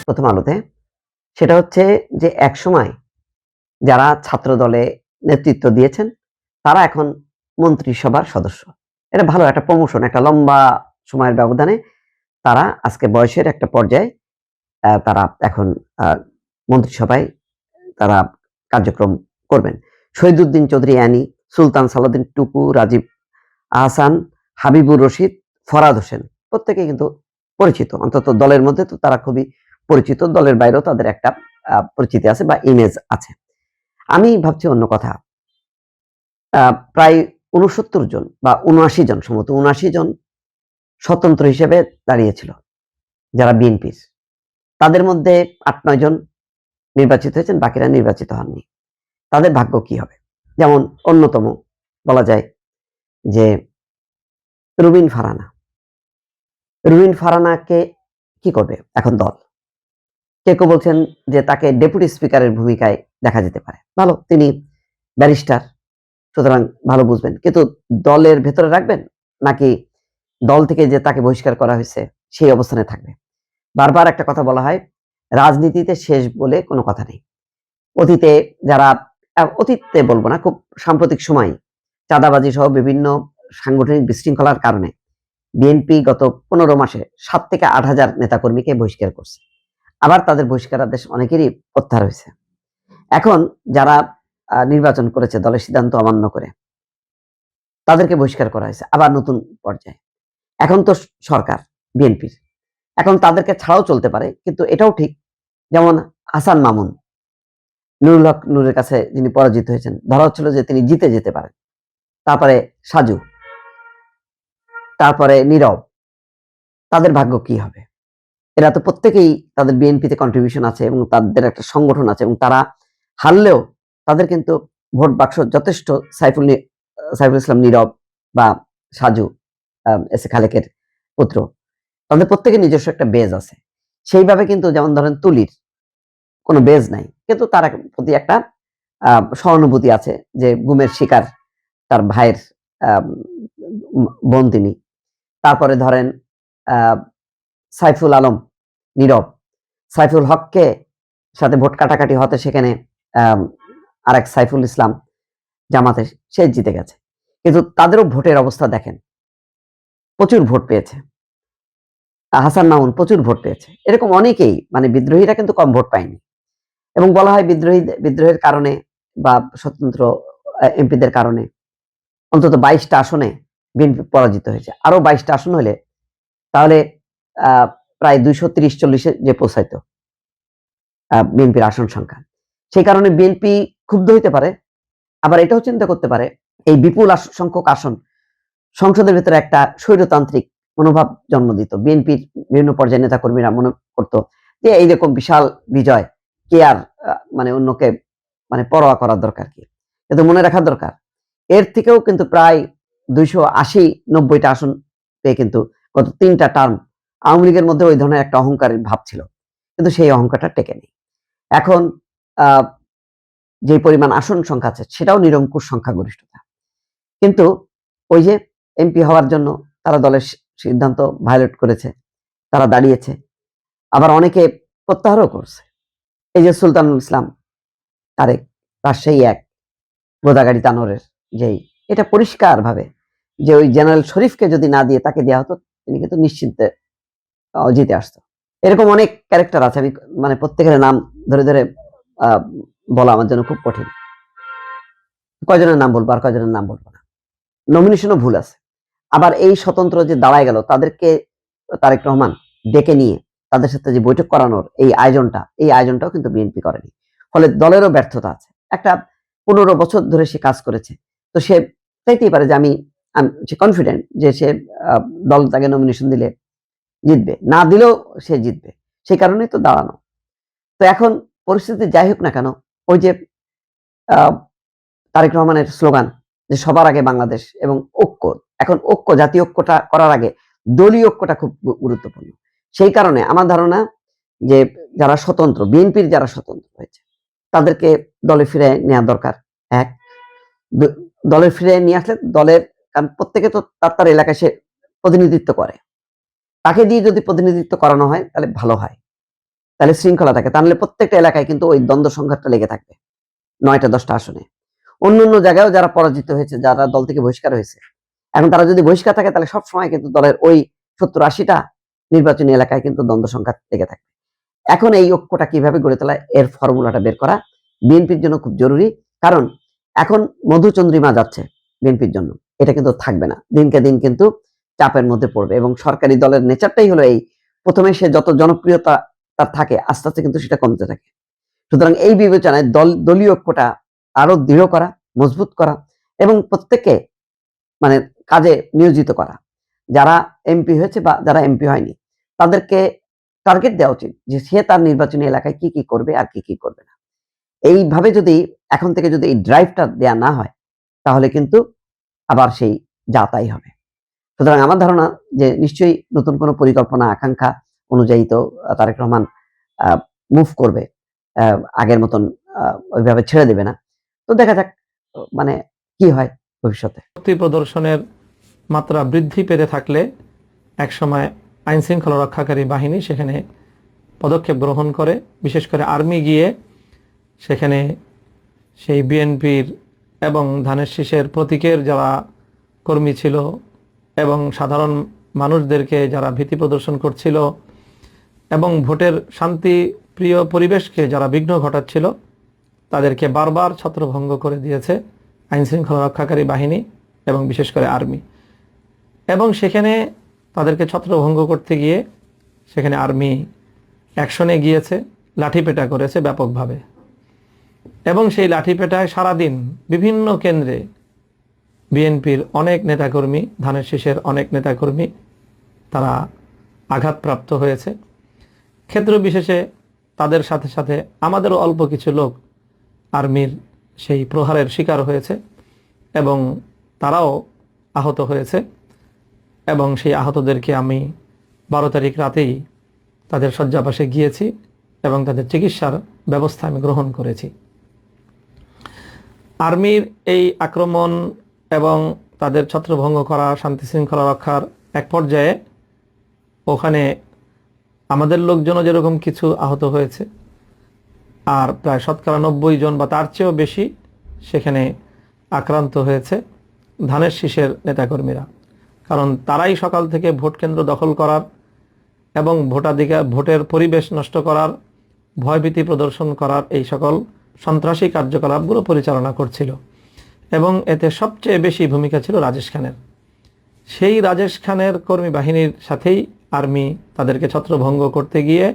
প্রথম আলোতে, সেটা হচ্ছে যে একসময় যারা ছাত্র দলে নেতৃত্ব দিয়েছেন তারা এখন মন্ত্রিসভার সদস্য। এটা ভালো একটা প্রমোশন, একটা লম্বা সময়ের ব্যবধানে তারা আজকে বয়সের একটা পর্যায়ে তারা এখন মন্ত্রিসভায় তারা কার্যক্রম করবেন। শহীদুদ্দিন চৌধুরী অ্যানি, সুলতান সালাউদ্দিন টুকু, রাজীব আহসান, হাবিবুর রশিদ, ফরহাদ হোসেন প্রত্যেকে কিন্তু পরিচিত, অন্তত দলের মধ্যে তো তারা খুবই পরিচিত, দলের বাইরেও তাদের একটা পরিচিতি আছে বা ইমেজ আছে। আমি ভাবছি অন্য কথা, প্রায় ৬৯ জন বা ৭৯ জন, সম্ভবত ৭৯ জন স্বতন্ত্র হিসেবে দাঁড়িয়েছিল যারা বিএনপির। তাদের মধ্যে ৮-৯ জন নির্বাচিত হয়েছেন, বাকিরা নির্বাচিত হননি। তাদের ভাগ্য কি হবে? যেমন অন্যতম বলা যায় যে রুবিন ফারহানা। রুবিন ফারহানাকে কি করবে এখন দল? কেউ কেউ বলছেন যে তাকে ডেপুটি স্পিকারের ভূমিকায় দেখা যেতে পারে। ভালো, তিনি ব্যারিস্টার, সুতরাং ভালো বুঝবেন। কিন্তু দলের ভেতরে রাখবেন নাকি দল থেকে যে তাকে বহিষ্কার করা হয়েছে সেই অবস্থানে থাকবে? বারবার একটা কথা বলা হয়, রাজনীতিতে শেষ বলে কোনো কথা নেই। অতীতে যারা, অতীতে বলবো না, খুব সাম্প্রতিক সময় চাঁদাবাজি সহ বিভিন্ন সাংগঠনিক বিশৃঙ্খলার কারণে বিএনপি গত 15 মাসে 7 থেকে 8 হাজার নেতাকর্মীকে বহিষ্কার করছে। আবার তাদের বহিষ্কারাদেশ অনেকেরই প্রত্যাহার হয়েছে। এখন যারা নির্বাচন করেছে দলের সিদ্ধান্ত অমান্য করে, তাদেরকে বহিষ্কার করা হয়েছে আবার নতুন পর্যায়ে। এখন তো সরকার বিএনপির, এখন তাদেরকে ছাড়াও চলতে পারে, কিন্তু এটাও ঠিক, যেমন হাসান মামুন, নুরুল হক নূরের কাছে যিনি পরাজিত হয়েছেন, ধরা হচ্ছিল যে তিনি জিতে যেতে পারেন। তারপরে সাজু, তারপরে নীরব, তাদের ভাগ্য কি হবে? এরা তো প্রত্যেকেই, তাদের বিএনপিতে কন্ট্রিবিউশন আছে এবং তাদের একটা সংগঠন আছে, এবং তারা হারলেও তাদের কিন্তু ভোট বাক্স যথেষ্ট। সাইফুল ইসলাম নীরব বা সাজু, এস এ খালেকের পুত্র, তাদের প্রত্যেকের নিজস্ব একটা বেজ আছে। সেইভাবে কিন্তু যেমন ধরেন তুলির কোনো বেজ নাই, কিন্তু তার প্রতি একটা সহানুভূতি আছে, যে গুমের শিকার তার ভাইয়ের বোন তিনি। তারপরে ধরেন সাইফুল আলম নীরব, সাইফুল হককে সাথে ভোট কাটাকাটি হতে সেখানে আরেক সাইফুল ইসলাম জামাতে সে জিতে গেছে, কিন্তু তাদেরও ভোটের অবস্থা দেখেন, প্রচুর ভোট পেয়েছে। হাসান মামুন প্রচুর ভোট পেয়েছে। এরকম অনেকেই, মানে বিদ্রোহীরা কিন্তু কম ভোট পায়নি। এবং বলা হয় বিদ্রোহের কারণে বা স্বতন্ত্র এমপিদের কারণে অন্তত 22টা আসনে বিএনপি পরাজিত হয়েছে। আরো 22টা আসন হলে তাহলে প্রায় 230-40-এ যে পৌঁছাইতো বিএনপির আসন সংখ্যা। সেই কারণে বিএনপি ক্ষুব্ধ হইতে পারে, আবার এটাও চিন্তা করতে পারে এই বিপুল সংখ্যক আসন সংসদের ভিতরে একটা স্বৈরতান্ত্রিক মনোভাব জন্ম দিত। বিএনপির বিভিন্ন পর্যায়ের নেতা কর্মীরা মনে করতো যে এইরকম বিশাল বিজয়, কে আর মানে অন্যকে মানে পরোয়া করার দরকার কি? কিন্তু মনে রাখা দরকার, এর থেকেও কিন্তু প্রায় 280-90টা আসন পেয়ে কিন্তু গত 3টা টার্ম আওয়ামী লীগের মধ্যে ওই ধরনের একটা অহংকারের ভাব ছিল, কিন্তু সেই অহংকারটা টেকে নেই। এখন যে পরিমাণ আসন সংখ্যা আছে সেটাও নিরঙ্কুশ সংখ্যাগরিষ্ঠতা, কিন্তু ওই যে এমপি হওয়ার জন্য তারা দলের সিদ্ধান্ত ভায়োলেট করেছে, তারা দাঁড়িয়েছে, আবার অনেকে প্রত্যাহারও করছে। এই যে সুলতানুল ইসলাম তারেক, রাজশাহী 1, গোদাগাড়ি তানোরের যেই, এটা পরিষ্কার ভাবে যে ওই জেনারেল শরীফকে যদি না দিয়ে তাকে দেওয়া হতো, তিনি কিন্তু নিশ্চিন্তে জিতে আসতো। এরকম অনেক ক্যারেক্টার আছে, আমি মানে প্রত্যেকের নাম ধরে ধরে বলা আমার জন্য খুব কঠিন। কয়জনের নাম বলবো আর কয়জনের নাম বলবো না, নমিনেশনও ভুল আছে। আবার এই স্বতন্ত্র যে দাঁড়ায় গেল, তাদেরকে তারেক রহমান ডেকে নিয়ে তাদের সাথে যে বৈঠক করানোর এই আয়োজনটাও কিন্তু বিএনপি করেনি। ফলে দলেরও ব্যর্থতা আছে। একটা 15 বছর ধরে সে কাজ করেছে, তো সে চাইতেই পারে যে সে কনফিডেন্ট যে সে দল তাকে নমিনেশন দিলে জিতবে, না দিলেও সে জিতবে, সেই কারণেই তো দাঁড়ানো। তো এখন পরিস্থিতি যাই হোক না কেন, ওই যে তারেক রহমানের স্লোগান যে সবার আগে বাংলাদেশ এবং ঐক্য, এখন ঐক্য, জাতীয় ঐক্যটা করার আগে দলীয় ঐক্যটা খুব গুরুত্বপূর্ণ। সেই কারণে আমার ধারণা যে যারা স্বতন্ত্র, বিএনপির যারা স্বতন্ত্র হয়েছে, তাদেরকে দলে ফিরে নেওয়া দরকার। এক, দলে ফিরে নিয়ে আসলে দলের, কারণ প্রত্যেকে তো তার এলাকায় সে প্রতিনিধিত্ব করে, তাকে দিয়ে যদি প্রতিনিধিত্ব করানো হয় তাহলে ভালো হয়, তাহলে শৃঙ্খলা থাকে। তাহলে প্রত্যেকটা এলাকায় কিন্তু ওই দ্বন্দ্ব সংঘাতটা লেগে থাকবে 9টা-10টা আসনে। অন্য জায়গায়ও যারা পরাজিত হয়েছে, যারা দল থেকে বহিষ্কার হয়েছে, এখন তারা যদি বহিষ্কার থাকে তাহলে সবসময় কিন্তু দলের ওই 70-80টা নির্বাচনী এলাকায় কিন্তু দ্বন্দ্ব সংঘাত লেগে থাকে। এখন এই ঐক্যটা কিভাবে গড়ে তোলা, এর ফর্মুলাটা বের করা বিএনপির জন্য খুব জরুরি। কারণ এখন মধুচন্দ্রিমা যাচ্ছে বিএনপির জন্য, এটা কিন্তু থাকবে না, দিনকে দিন কিন্তু চাপের মধ্যে পড়বে। এবং সরকারি দলের নেচারটাই হলো এই, প্রথমে সে যত জনপ্রিয়তা তার থাকে, আস্তে আস্তে কিন্তু সেটা কমতে থাকে। সুতরাং এই বিবেচনায় দলীয় ঐক্যটা আরো দৃঢ় করা, মজবুত করা এবং প্রত্যেককে মানে কাজে নিয়োজিত করা। যারা এমপি হয়েছে বা যারা এমপি হয়নি, তাদেরকে টার্গেট দেওয়া উচিত যে সে তার নির্বাচনী এলাকায় কি করবে আর কি করবে না। এইভাবে যদি এখন থেকে যদি এই ড্রাইভটা দেয়া না হয়, তাহলে কিন্তু আবার সেই যাতাই হবে। সুতরাং আমার ধারণা যে নিশ্চয়ই নতুন কোনো পরিকল্পনা আকাঙ্ক্ষা অনুযায়ী তো তারেক রহমান মুভ করবে, আগের মতন ওইভাবে ছেড়ে দেবে না। তো দেখা যাক মানে কি হয় ভবিষ্যতে। শক্তি প্রদর্শনের মাত্রা বৃদ্ধি পেতে থাকলে একসময় আইন শৃঙ্খলা রক্ষাকারী বাহিনী সেখানে পদক্ষেপ গ্রহণ করে, বিশেষ করে আর্মি গিয়ে সেখানে সেই বিএনপির এবং ধানের শীষের প্রতীকের যারা কর্মী ছিল এবং সাধারণ মানুষদেরকে যারা ভীতি প্রদর্শন করছিল এবং ভোটের শান্তিপ্রিয় পরিবেশকে যারা বিঘ্ন ঘটাচ্ছিল, তাদেরকে বারবার ছত্রভঙ্গ করে দিয়েছে আইন শৃঙ্খলা রক্ষাকারী বাহিনী এবং বিশেষ করে আর্মি। এবং সেখানে তাদেরকে ছত্রভঙ্গ করতে গিয়ে সেখানে আর্মি অ্যাকশনে গিয়েছে, লাঠিপেটা করেছে ব্যাপকভাবে। এবং সেই লাঠিপেটায় সারাদিন বিভিন্ন কেন্দ্রে বিএনপির অনেক নেতাকর্মী, ধানের শীষের অনেক নেতাকর্মী তারা আঘাতপ্রাপ্ত হয়েছে। ক্ষেত্র বিশেষে তাদের সাথে সাথে আমাদেরও অল্প কিছু লোক আর্মির সেই প্রহারের শিকার হয়েছে এবং তারাও আহত হয়েছে। এবং সেই আহতদেরকে আমি 12 তারিখ রাতেই তাদের শয্যাপাশে গিয়েছি এবং তাদের চিকিৎসার ব্যবস্থা আমি গ্রহণ করেছি। আর্মির এই আক্রমণ এবং তাদের ছত্রভঙ্গ করা, শান্তি শৃঙ্খলা রক্ষার এক পর্যায়ে ওখানে আমাদের লোকজনও যেরকম কিছু আহত হয়েছে, আর প্রায় 90 জন বা তার চেয়েও বেশি সেখানে আক্রান্ত হয়েছে ধানের শীষের নেতাকর্মীরা। কারণ তারাই সকাল থেকে ভোট কেন্দ্র দখল করার এবং ভোটের পরিবেশ নষ্ট করার, ভয়ভীতি প্রদর্শন করার এই সকল সন্ত্রাসী কার্যকলাপগুলো পরিচালনা করছিল। এবং এতে সবচেয়ে বেশি ভূমিকা ছিল রাজেশ খানের। সেই রাজেশ খানের কর্মী বাহিনীর সাথেই আর্মি তাদেরকে ছত্রভঙ্গ করতে গিয়ে